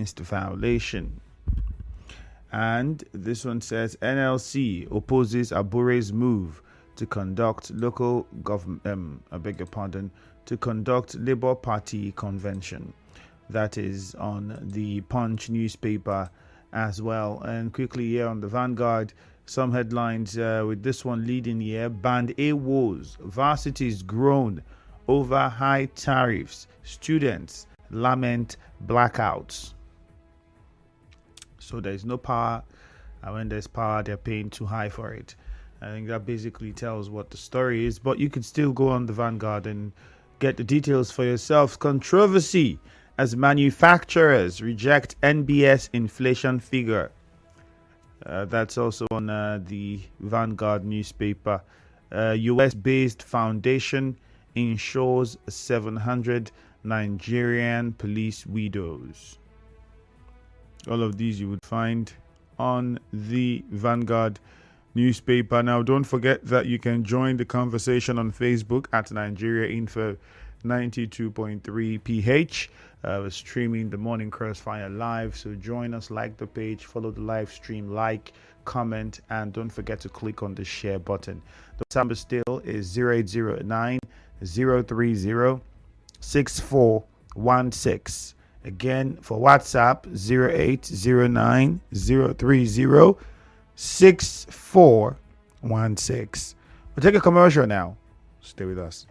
against violation. And this one says NLC opposes Abure's move to conduct local government, to conduct Labour Party convention. That is on the Punch newspaper as well. And quickly here on the Vanguard, some headlines with this one leading here. Band A woes, varsities groan over high tariffs, students lament blackouts. So there's no power, and when there's power, they're paying too high for it. I think that basically tells what the story is, but you can still go on the Vanguard and get the details for yourself. Controversy as manufacturers reject NBS inflation figure. That's also on the Vanguard newspaper. US-based foundation insures 700 Nigerian police widows. All of these you would find on the Vanguard newspaper. Now, don't forget that you can join the conversation on Facebook at Nigeria Info 92.3 PH. We're streaming the Morning Crossfire live, so join us, like the page, follow the live stream, like, comment, and don't forget to click on the share button. The number still is 0809 030 6416. Again, for WhatsApp, 0809 030 6416. We'll take a commercial now. Stay with us.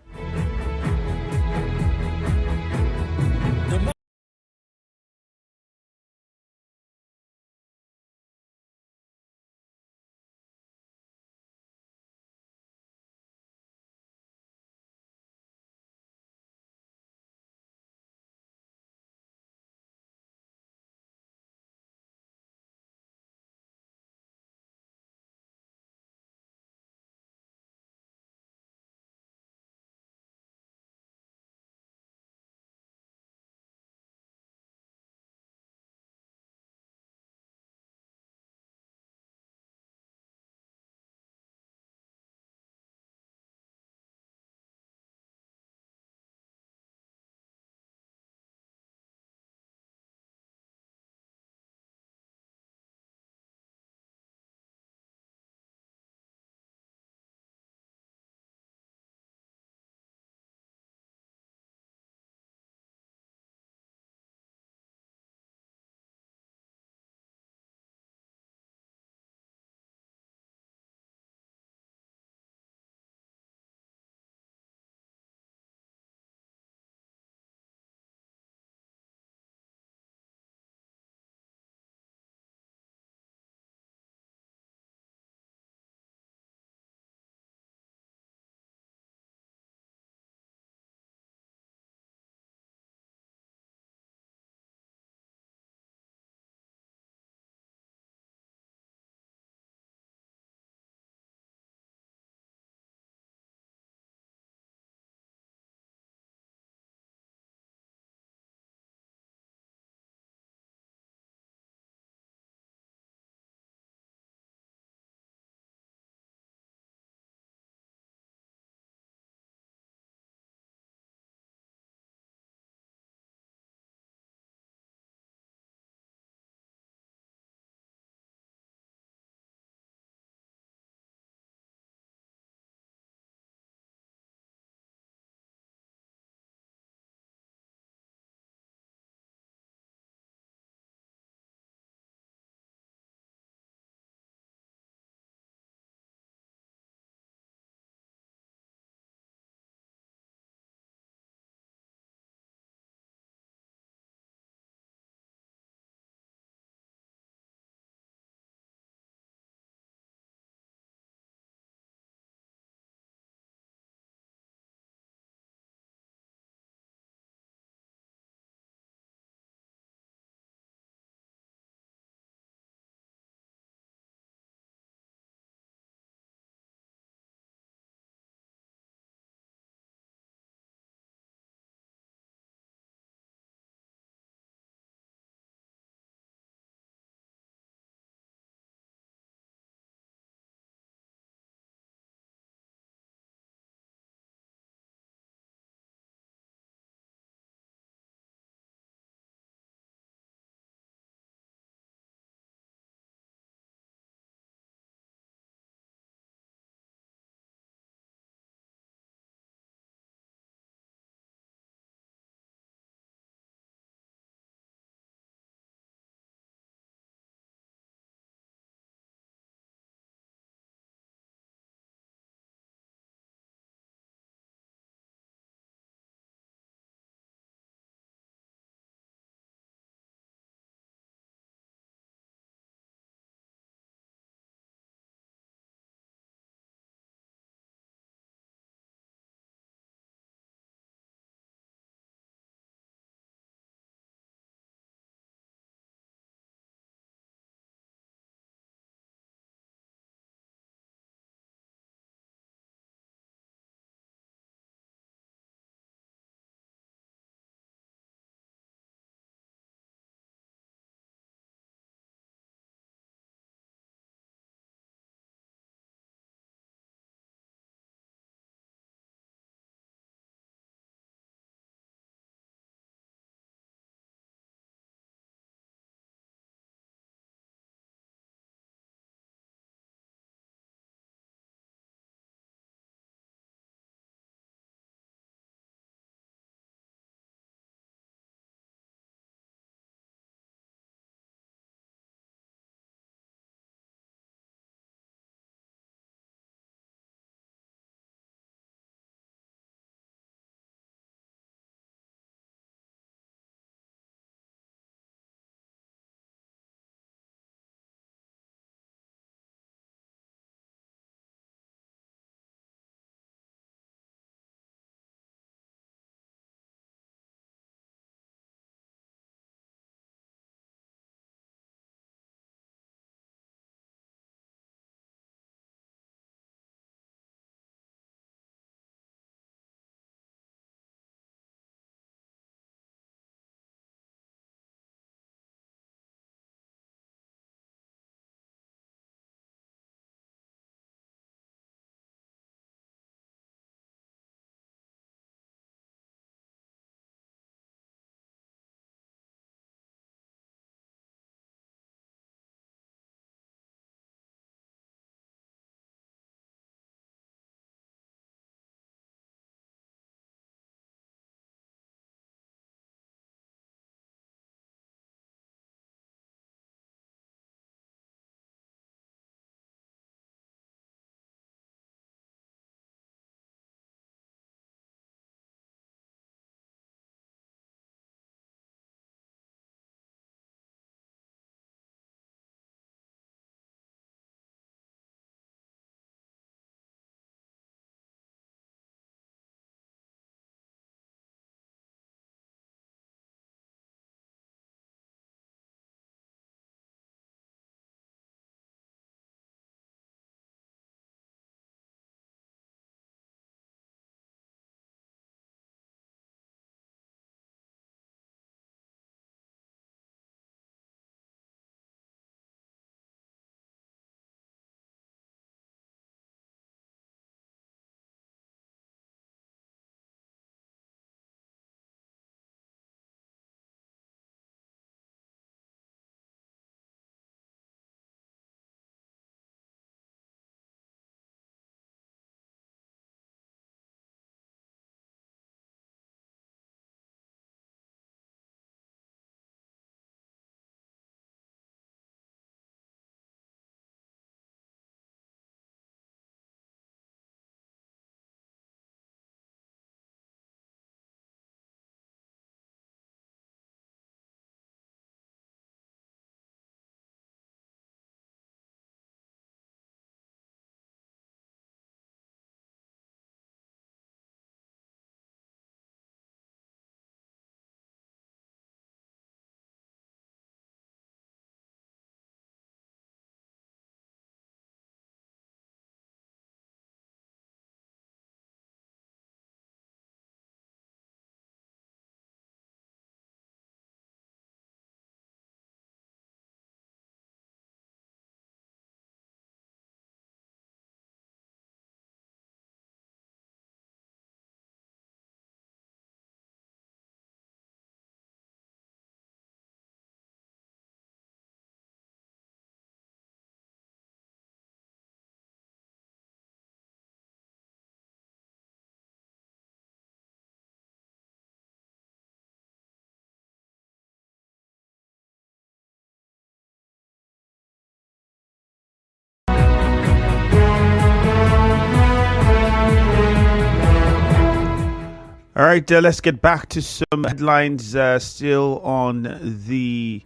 All right, let's get back to some headlines still on the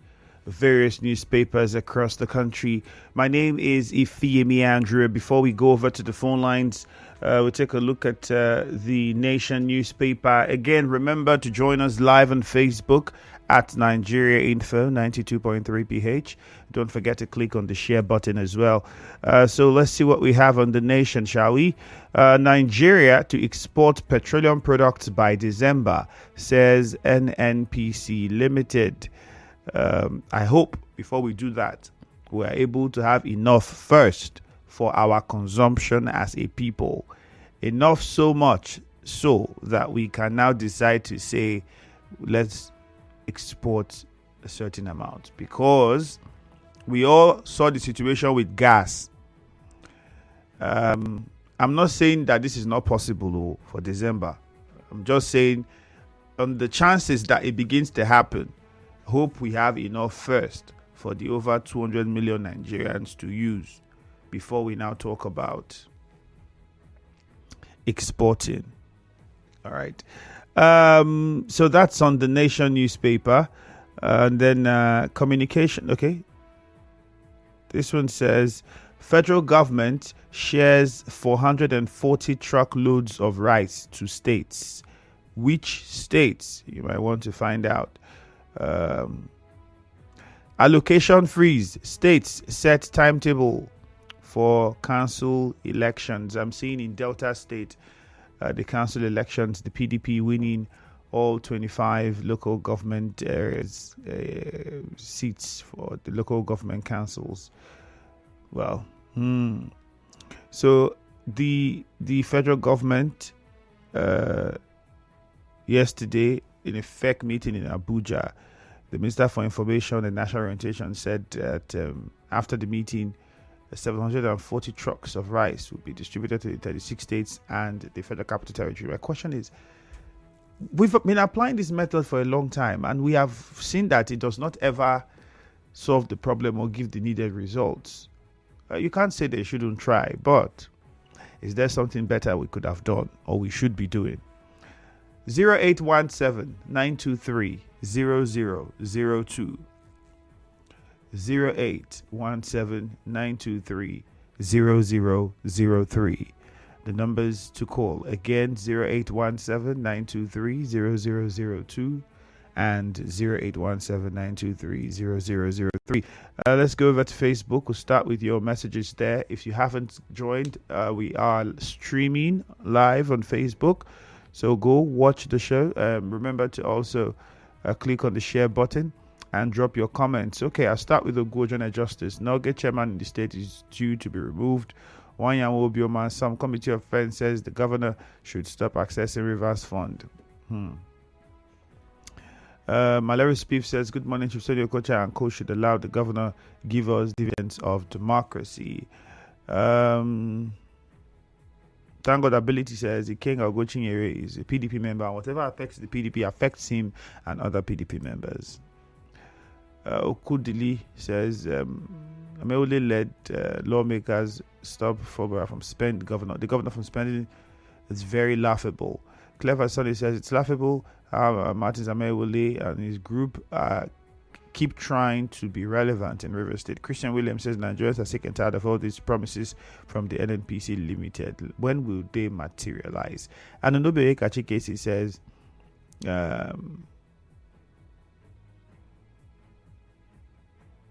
various newspapers across the country. My name is Ifeyemi Andrew. Before we go over to the phone lines, we'll take a look at the Nation newspaper. Again, remember to join us live on Facebook at Nigeria Info 92.3 PH. Don't forget to click on the share button as well. So let's see what we have on the Nation, shall we? Nigeria to export petroleum products by December, says NNPC Limited. I hope before we do that, we are able to have enough first for our consumption as a people. Enough so much so that we can now decide to say, let's export a certain amount. Because we all saw the situation with gas. I'm not saying that this is not possible for December. I'm just saying on the chances that it begins to happen, hope we have enough first for the over 200 million Nigerians to use before we now talk about exporting. All right. So that's on the Nation newspaper. And then communication. Okay. This one says federal government shares 440 truckloads of rice to states. Which states? You might want to find out. Allocation freeze. States set timetable for council elections. I'm seeing in Delta State, the council elections, the PDP winning all 25 local government areas, seats for the local government councils. Well, so the federal government yesterday in a FEC meeting in Abuja, the Minister for Information and National Orientation said that after the meeting, 740 trucks of rice will be distributed to the 36 states and the Federal Capital Territory. My question is, we've been applying this method for a long time, and we have seen that it does not ever solve the problem or give the needed results. You can't say they shouldn't try, but is there something better we could have done or we should be doing? 0817 923 0002. 0817 923 0003. The numbers to call again, 0817 923 0002 and 0817 923 0003. Let's go over to Facebook. We'll start with your messages there. If you haven't joined, we are streaming live on Facebook. So go watch the show. Remember to also click on the share button and drop your comments. Okay, I'll start with the Ogwojone Justice. Nugget chairman in the state is due to be removed. Wanyan Obioma, some committee of friends says the governor should stop accessing Rivers Fund. Malari Spiff says, good morning, Chief Sonia Okocha and Co should allow the governor give us dividends of democracy. Thank God Ability says the King of Gochinyere is a PDP member, and whatever affects the PDP affects him and other PDP members. Okudili says Ameole led lawmakers stop Fobara from spending the governor from spending. It's very laughable. Clever Sonny says it's laughable how Martins Ameole and his group keep trying to be relevant in River State. Christian Williams says Nigerians are sick and tired of all these promises from the NNPC Limited. When will they materialize? And Anobe Kachikesi says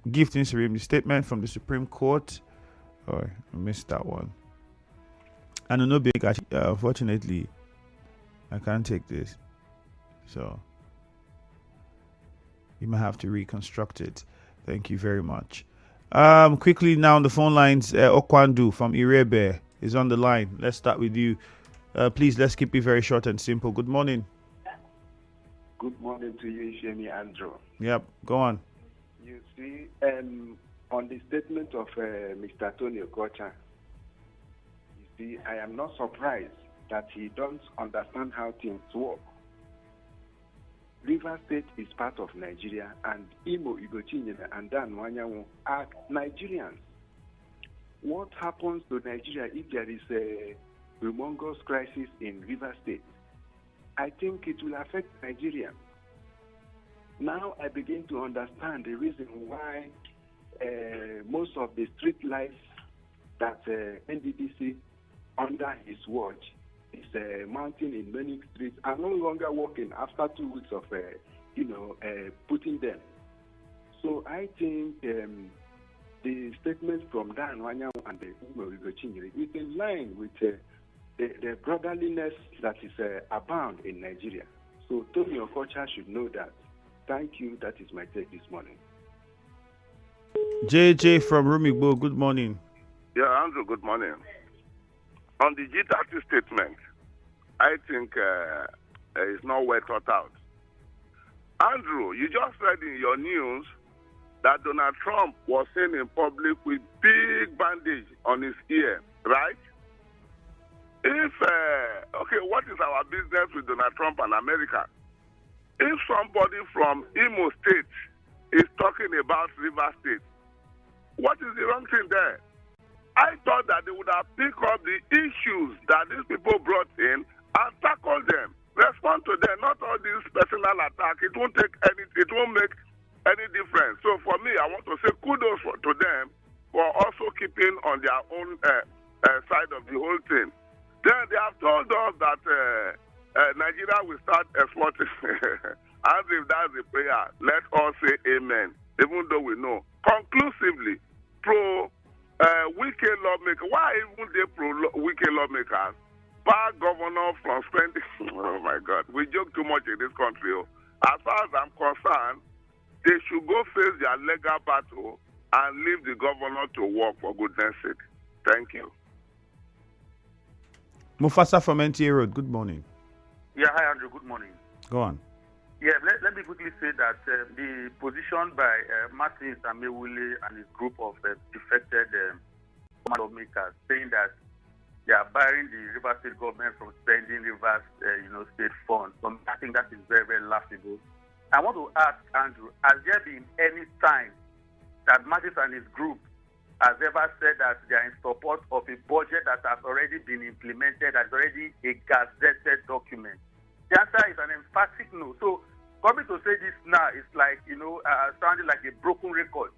Gift in the statement from the Supreme Court. Oh, I missed that one. And Anobe unfortunately, I can't take this. So you might have to reconstruct it. Thank you very much. Quickly now on the phone lines, Okwandu from Irebe is on the line. Let's start with you. Please, let's keep it very short and simple. Good morning. Good morning to you, Ifeyemi Andrew. Yep, go on. You see, on the statement of Mr. Tony Okocha, you see, I am not surprised that he don't understand how things work. River State is part of Nigeria, and Imo, Igochinyere, and Dan Wanyanwu are Nigerians. What happens to Nigeria if there is a humongous crisis in River State? I think it will affect Nigeria. Now I begin to understand the reason why most of the street lights that NDDC under his watch is mounting in many streets are no longer working after 2 weeks of putting them. So I think the statement from Dan Wanyao and the Ugo Chinyere is in line with the brotherliness that is abound in Nigeria. So Tony Okocha should know that. Thank you. That is my take this morning. JJ from Rumigbo, good morning. Yeah, Andrew, good morning. On the G30 statement, I think it's not well thought out. Andrew, you just read in your news that Donald Trump was seen in public with big bandage on his ear, right? If, what is our business with Donald Trump and America? If somebody from Imo State is talking about River State, what is the wrong thing there? I thought that they would have picked up the issues that these people brought in and tackle them, respond to them, not all this personal attack. It won't make any difference. So for me, I want to say kudos to them for also keeping on their own side of the whole thing. Then they have told us that Nigeria will start exporting. As if that's the prayer, let us say amen, even though we know conclusively pro-wicked lawmakers. Why even they pro-wicked lawmakers? Bar governor from spending. Oh my God, we joke too much in this country. As far as I'm concerned, they should go face their legal battle and leave the governor to work, for goodness sake. Thank you. Mufasa from NTA Road, good morning. Yeah, hi Andrew, good morning. Go on. Yeah, let me quickly say that the position by Martins Amewule and his group of defected lawmakers saying that they are barring the Rivers State government from spending Rivers state funds. I think that is very, very laughable. I want to ask Andrew, has there been any time that Martins and his group has ever said that they are in support of a budget that has already been implemented, that's already a gazetted document? The answer is an emphatic no. So coming to say this now is like, sounding like a broken record.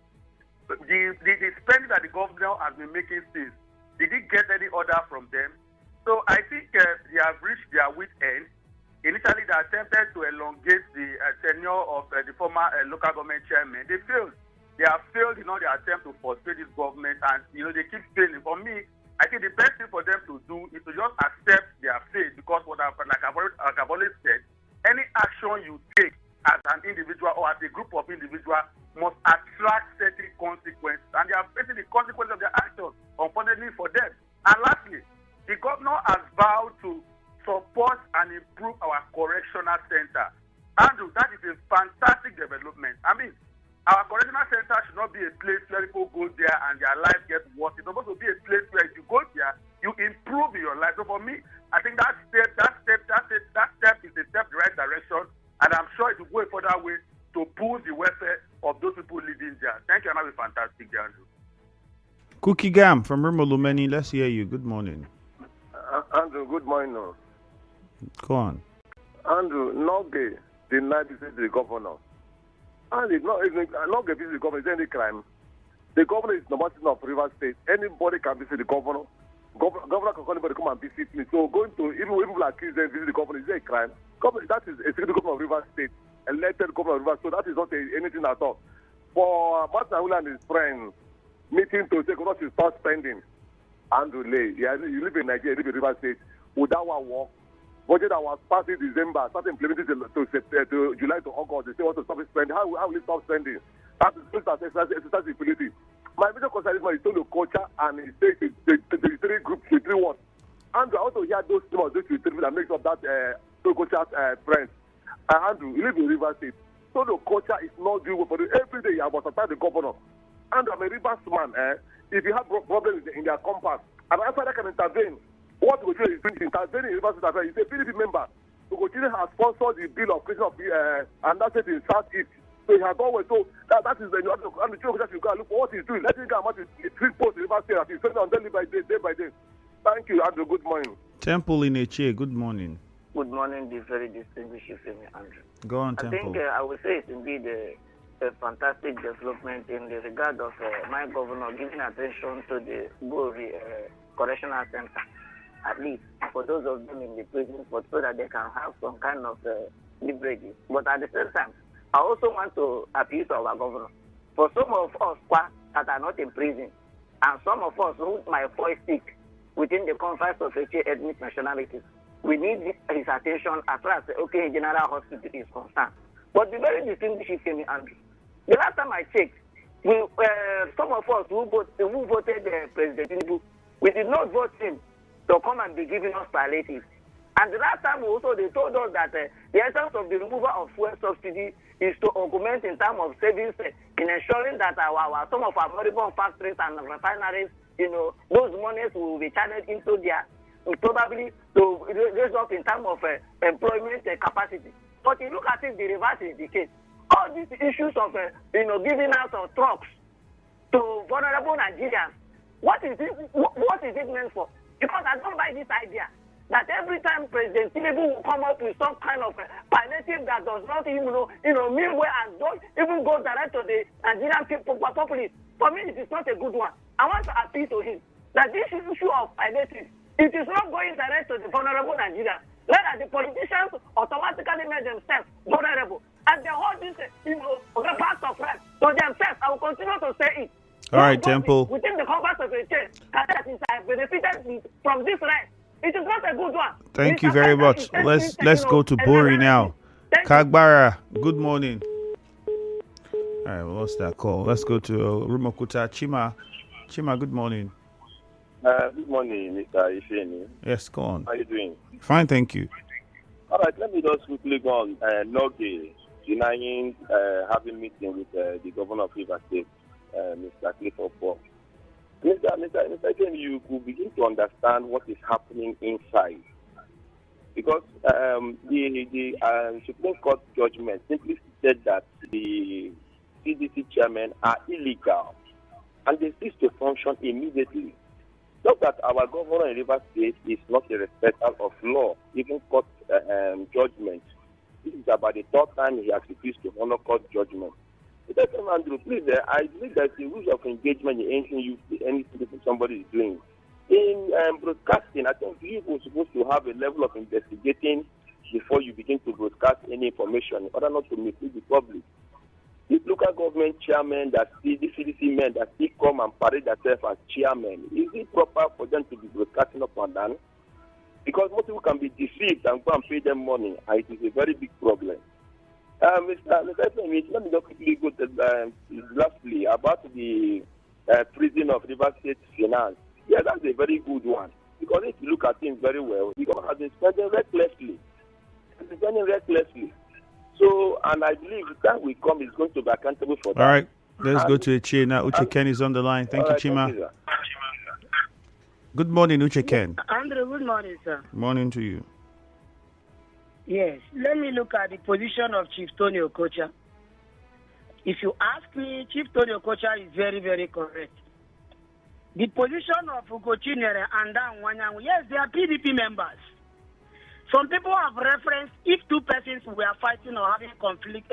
The spending that the governor has been making since, did he get any order from them? So I think they have reached their wit end. Initially, they attempted to elongate the tenure of the former local government chairman. They failed. They have failed in all their attempt to frustrate this government, and they keep failing. For me, I think the best thing for them to do is to just accept their fate, because like I've always said, any action you take as an individual or as a group of individuals must attract certain consequences, and they are facing the consequences of their actions, unfortunately for them. And lastly, the governor has vowed to support and improve our correctional center. Andrew, that is a fantastic development. I mean, our correctional center should not be a place where people go there and their life gets worse. It's supposed to be a place where if you go there, you improve in your life. So for me, I think that step is a step in the right direction, and I'm sure it will go a further way to boost the welfare of those people living there. Thank you, and have a fantastic day, Andrew. Cookie Gam from Rumolumeni, let's hear you. Good morning. Andrew, good morning. Go on. Andrew, Noge denied visit the governor. And if not visit the governor, is there any crime? The governor is number 2 of River State. Anybody can visit the governor. Governor can call anybody come and visit me. So going to, even when people accuse them visit the governor, is there a crime? That is a secret governor of River State, elected governor of River State. So that is not anything at all. For Martin Awula and his friends meeting to say, governor should start spending. Andrew Lay, you live in Nigeria, you live in River State. Would that one work? Budget that was passed in December, started implementing to July to August. They say want to stop spending. How will it stop spending? That is exercise impunity. My major concern is my Tony Okocha and his the 3 groups, the 3 words. Andrew, I want to hear those names, those 3 that makes up that Tony Okocha's friends. Andrew, you live in River State. Tony Okocha is not doing for you. Every day you have to attack the governor. Andrew, I'm a Rivers man. If you have problems in their compass, and after that can intervene. What we do is intervening in River State. He's a PDP member. Ugochile has sponsored the bill of creation of and that's it in Southeast. So he has always told that is the and the church should go and look for what he's doing. Let him go and the 3 posts in River State that he's sending on day by day. Thank you, Andrew. Good morning. Temple in Eche, good morning. Good morning, the very distinguished Femi Andrew. Go on, I Temple. think I would say it's indeed a fantastic development in the regard of my governor giving attention to the Bori Correctional Center, at least for those of them in the prison, so that they can have some kind of leverage. But at the same time, I also want to appeal to our governor. For some of us that are not in prison, and some of us who might fall sick within the confines of ethnic nationalities, we need his attention as far as the OK General Hospital is concerned. But the very distinguished Femi Andrew, the last time I checked, some of us who voted President Tinubu, we did not vote him to come and be giving us palliatives. And the last time also they told us that the essence of the removal of fuel subsidy is to augment in terms of savings in ensuring that some of our moribund factories and refineries, those monies will be channeled into their probably to raise up in terms of employment capacity. But you look at it, the reverse is the case. All these issues of giving out of trucks to vulnerable Nigerians, what is it meant for? Because I don't buy this idea that every time President Tinubu will come up with some kind of palliative that does not even mean well and don't even go direct to the Nigerian people populace. For me, it is not a good one. I want to appeal to him that this issue of palliative, it is not going direct to the vulnerable Nigerians. Let the politicians automatically make themselves vulnerable. And they hold this, the past of right to themselves. I will continue to say it. All right, Temple. Within the compass of a chain, that since I benefited from this right, it is not a good one. Thank you very much. Let's go to Bori now. Kagbara, good morning. All right, we lost that call. Let's go to Rumokuta. Chima, good morning. Good morning, Mr. Ifeni. Yes, go on. How are you doing? Fine, thank you. All right, let me just quickly go on. Noge denying having meeting with the governor of Rivers State, Mr. Clifford Paul. Mr. Ifeni, you could begin to understand what is happening inside. Because the Supreme Court judgment simply said that the CDC chairmen are illegal and they cease to function immediately. Not that our governor in Rivers State is not a respecter of law, even court judgment. This is about the third time he has refused to honor court judgment. Andrew, please, I believe there's a rules of engagement in anything somebody is doing. In broadcasting, I think you are supposed to have a level of investigating before you begin to broadcast any information in order not to mislead the public. These local government chairmen the CDC men that still come and parade themselves as chairmen, is it proper for them to be broadcasting up and down? Because most people can be deceived and go and pay them money, and it is a very big problem. Mr. Smith, let me just quickly go to lastly about the prison of Rivers State Finance. Yeah, that's a very good one. Because if you look at things very well, the government has been spending recklessly. So, and I believe the time will come, is going to be accountable for that. All right, let's go to Uche now. Uche Ken is on the line. Thank you, Chima. Thank you, Good morning, Uche Ken. Andrew, good morning, sir. Morning to you. Yes, let me look at the position of Chief Tony Okocha. If you ask me, Chief Tony Okocha is very, very correct. The position of Ugochinyere and Dan Wanyangu, yes, they are PDP members. Some people have referenced if two persons were fighting or having conflict.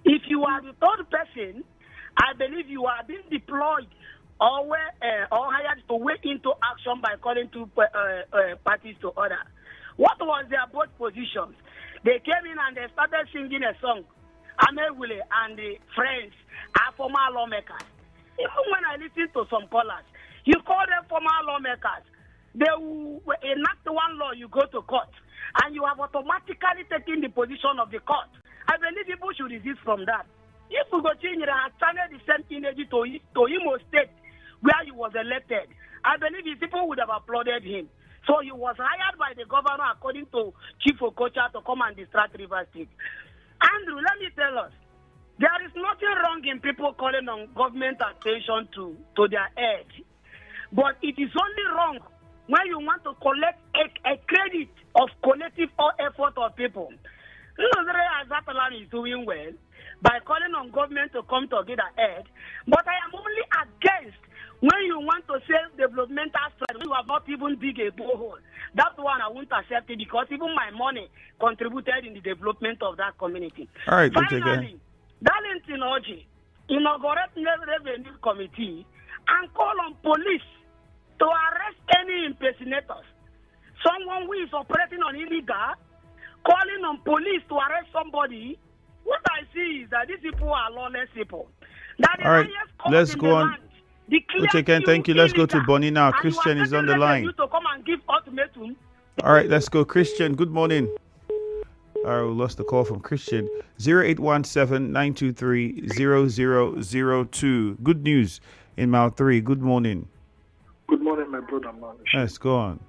If you are the third person, I believe you are being deployed or hired to wait into action by calling two parties to order. What was their both positions? They came in and they started singing a song. Amewule and the friends are former lawmakers. Even when I listen to some callers, you call them former lawmakers. They will enact one law, you go to court, and you have automatically taken the position of the court. I believe people should resist from that. If Ugochinyere had channeled the same energy to Imo State, where he was elected, I believe his people would have applauded him. So he was hired by the governor, according to Chief Okocha, to come and distract Rivers State. Andrew, let me tell us, there is nothing wrong in people calling on government attention to their head. But it is only wrong when you want to collect a credit of collective effort of people. Nozere Azatalan is doing well by calling on government to come together aid, but I am only against When you want to say developmental strategy, you have not even dig a borehole. That one I won't accept it because even my money contributed in the development of that community. All right, Finally, Darlington Oji inaugurate revenue committee and call on police to arrest any impersonators. Someone who is operating on illegal, calling on police to arrest somebody. What I see is that these people are lawless people. All right, let's go on. Ucheken, thank you. Let's go to Bonnie now. Christian is on the line. To come and give ultimatum. All right, let's go. Christian, good morning. All right, we lost the call from Christian. 0817-923-0002. Good news in Mount 3. Good morning. Good morning, my brother, man. Yes, go on.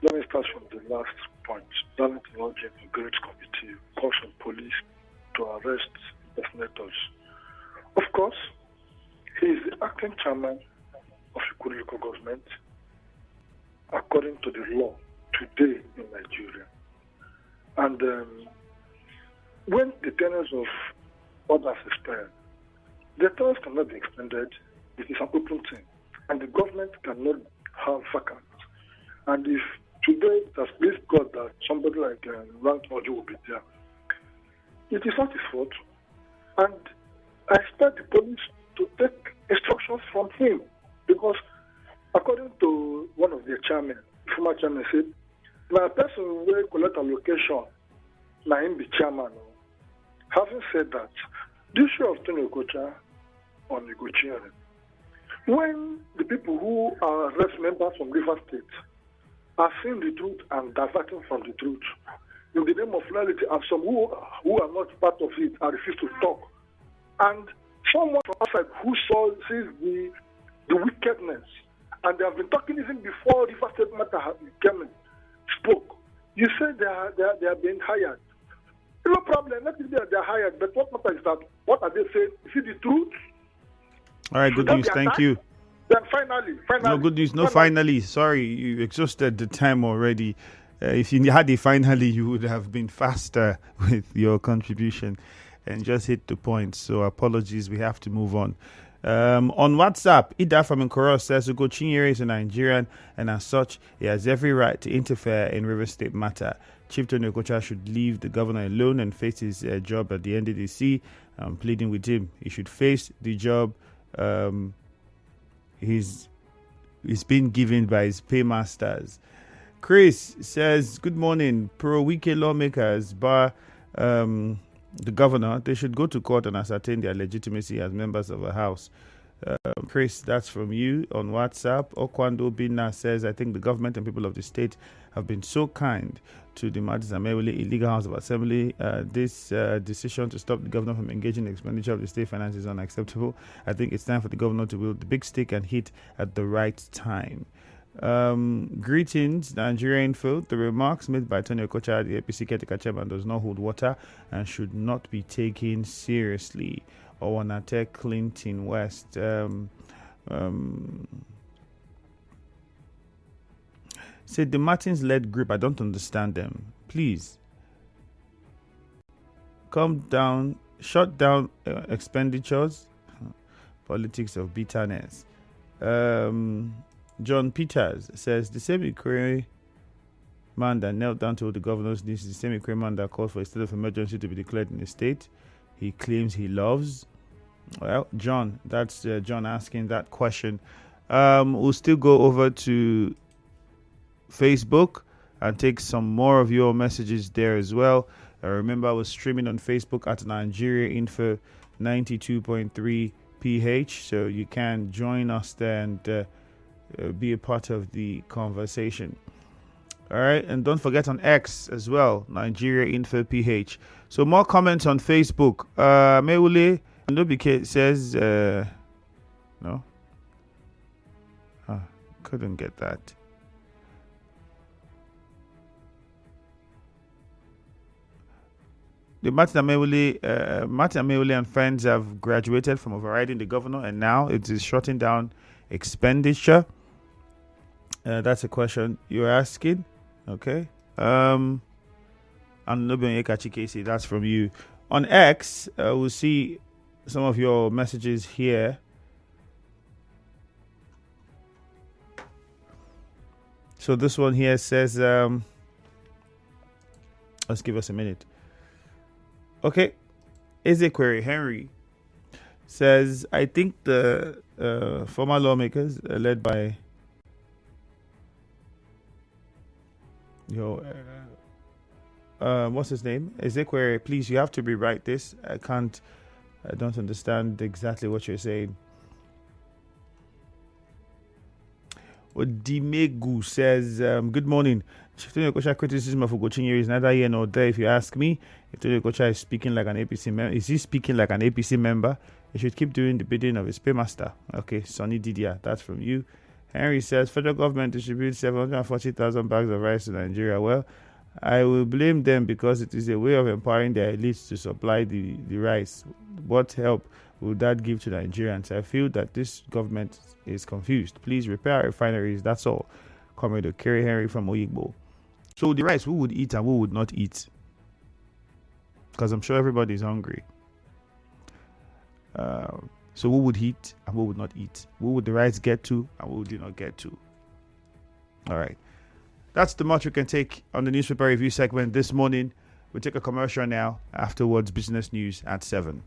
Let me start from the last point. Darlington Oji Great Committee calls on police to arrest impersonators. Of course, he is the acting chairman of Ikuru local government according to the law today in Nigeria. And when the tenures of orders expire, the terms cannot be extended. It is an open thing. And the government cannot have vacant. And if today it has pleased God that somebody like Rank Oji will be there, it is not his fault. And I expect the police to take instructions from him because according to one of their chairmen, former chairman said, now a person will collect a location, now him be chairman. Having said that, the issue of Tony Okocha on negotiating, when the people who are arrest members from River State are seeing the truth and diverting from the truth, in the name of loyalty, and some who are not part of it are refused to talk. And someone from outside who sees the wickedness, and they have been talking even before River State matter came spoke. You say they are being hired. No problem. Let it be that they are hired. But what matters is that what are they saying? Is it the truth? All right, good news. Thank you. Then finally. No good news. No, finally. Sorry, you exhausted the time already. If you had a finally, you would have been faster with your contribution and just hit the point. So apologies. We have to move on. On WhatsApp, Ida from Nkoro says Ugo Chinyere is a Nigerian, and as such, he has every right to interfere in River State matter. Chief Tony Okocha should leave the governor alone and face his job at the NDDC. I'm pleading with him. He should face the job he's been given by his paymasters. Chris says, good morning. Pro-Wike lawmakers bar the governor. They should go to court and ascertain their legitimacy as members of a house. Chris, that's from you on WhatsApp. Okwando Bina says, I think the government and people of the state have been so kind to the Martins Amewule illegal House of Assembly. This decision to stop the governor from engaging in expenditure of the state finances is unacceptable. I think it's time for the governor to wield the big stick and hit at the right time. Greetings, Nigeria Info. The remarks made by Tony Okocha, the APC caretaker chairman, does not hold water and should not be taken seriously. Owanate Clinton West. Said the Martins-led group, I don't understand them. Please come down, shut down expenditures. Politics of bitterness. John Peters says the same Ikure man that knelt down to the governor's knees is the same Ikure man that called for a state of emergency to be declared in the state he claims he loves. Well, John, that's John asking that question. We'll still go over to Facebook and take some more of your messages there as well. Remember, I was streaming on Facebook at Nigeria Info 92.3 PH, so you can join us there and be a part of the conversation. All right, and don't forget on X as well, Nigeria Info PH. So more comments on Facebook. Mewule Nobike says no. Couldn't get that. The Martin Amewule and friends have graduated from overriding the governor, and now it is shutting down expenditure. That's a question you're asking. Okay. And that's from you. On X, we'll see some of your messages here. So this one here says, let's give us a minute. Okay. Ezekwere Henry says, I think the former lawmakers led by what's his name? Ezekwere, please, you have to rewrite this. I don't understand exactly what you're saying. Odimegu says, good morning. Tony Okocha criticism of Ugochinyere is neither here nor there. If you ask me, if Tony Okocha is speaking like an APC member, is he speaking like an APC member? He should keep doing the bidding of his paymaster. Okay, Sonny Didier, that's from you. Henry says, federal government distributes 740,000 bags of rice to Nigeria. Well, I will blame them because it is a way of empowering their elites to supply the rice. What help will that give to Nigerians? I feel that this government is confused. Please repair our refineries. That's all. Comrade Okere Henry from Oyigbo. So the rice, who would eat and who would not eat? Because I'm sure everybody is hungry. So who would eat and who would not eat? Who would the rice get to and who would it not get to? All right. That's the much we can take on the newspaper review segment this morning. We'll take a commercial now. Afterwards, business news at 7.